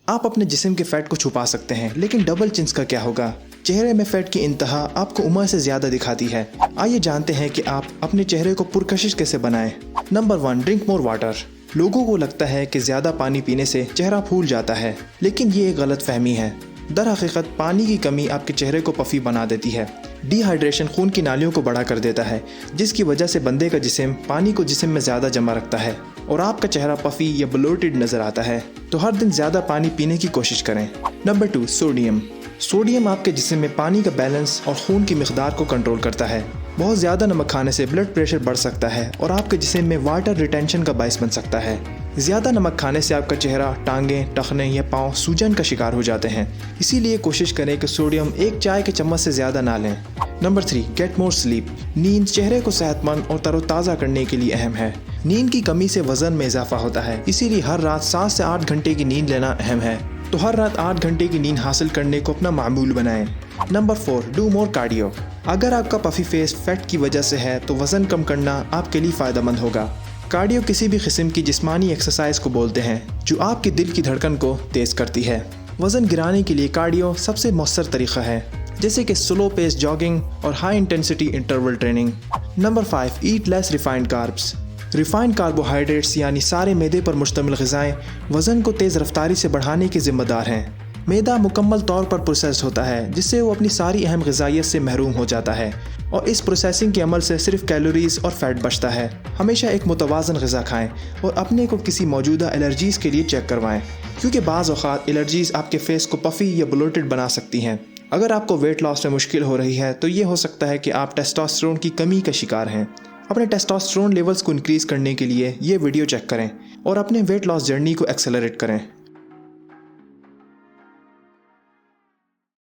आप अपने जिस्म के फैट को छुपा सकते हैं, लेकिन डबल चिन्स का क्या होगा? चेहरे में फैट की इंतहा आपको उम्र से ज़्यादा दिखाती है। आइए जानते हैं कि आप अपने चेहरे को पुरकशिश कैसे बनाएं। Number 1, drink more water. लोगों को लगता है कि ज़्यादा पानी पीने से चेहरा फूल जाता है, लेकिन ये एक गलत फहमी है। दर हकीकत पानी की कमी आपके चेहरे को पफी बना देती है। डिहाइड्रेशन खून की नालियों को बड़ा कर देता है, जिसकी वजह से बंदे का जिस्म पानी को जिस्म में ज़्यादा जमा रखता है और आपका चेहरा पफी या ब्लोटेड नज़र आता है। तो हर दिन ज़्यादा पानी पीने की कोशिश करें। Number 2, sodium. सोडियम आपके जिस्म में पानी का बैलेंस और खून की मिकदार को कंट्रोल करता है। बहुत ज़्यादा नमक खाने से ब्लड प्रेशर बढ़ सकता है और आपके जिस्म में वाटर रिटेंशन का बायस बन सकता है। ज़्यादा नमक खाने से आपका चेहरा, टांगें, टखने या पाँव सूजन का शिकार हो जाते हैं। इसीलिए कोशिश करें कि सोडियम एक चाय के चम्मच से ज़्यादा ना लें। Number 3, get more sleep. नींद चेहरे को सेहतमंद और तरोताज़ा करने के लिए अहम है। नींद की कमी से वज़न में इजाफा होता है, इसीलिए हर रात 7 से 8 घंटे की नींद लेना अहम है। तो हर रात 8 घंटे की नींद हासिल करने को अपना मामूल बनाएं। Number 4, do more cardio. अगर आपका पफी फेस फैट की वजह से है तो वज़न कम करना आपके लिए फ़ायदेमंद होगा। कार्डियो किसी भी किस्म की जिस्मानी एक्सरसाइज को बोलते हैं जो आपके दिल की धड़कन को तेज़ करती है। वज़न गिराने के लिए कार्डियो सबसे मौसर तरीक़ा है, जैसे कि स्लो पेस जॉगिंग और high intensity interval training. Number 5, eat less refined carbs. Refined carbohydrates यानी सारे मैदे पर मुश्तमिल ग़िज़ाएँ वज़न को तेज़ रफ्तारी से बढ़ाने के ज़िम्मेदार हैं। मैदा मुकम्मल तौर पर प्रोसेस होता है, जिससे वो अपनी सारी अहम ग़िज़ाइयत से महरूम हो जाता है और इस प्रोसेसिंग के अमल से सिर्फ कैलोरीज़ और फैट बचता है। हमेशा एक मुतवाज़न ग़िज़ा खाएं और अपने को किसी मौजूदा एलर्जीज़ के लिए चेक करवाएं, क्योंकि बाज़ औक़ात एलर्जीज़ आपके फेस को पफ़ी या ब्लोटेड बना सकती हैं। अगर आपको वेट लॉस में मुश्किल हो रही है तो ये हो सकता है कि आप टेस्टोस्टेरोन की कमी का शिकार हैं। अपने टेस्टोस्टेरोन लेवल्स को इंक्रीज़ करने के लिए ये वीडियो चेक करें और अपने वेट लॉस जर्नी को एक्सेलरेट करें।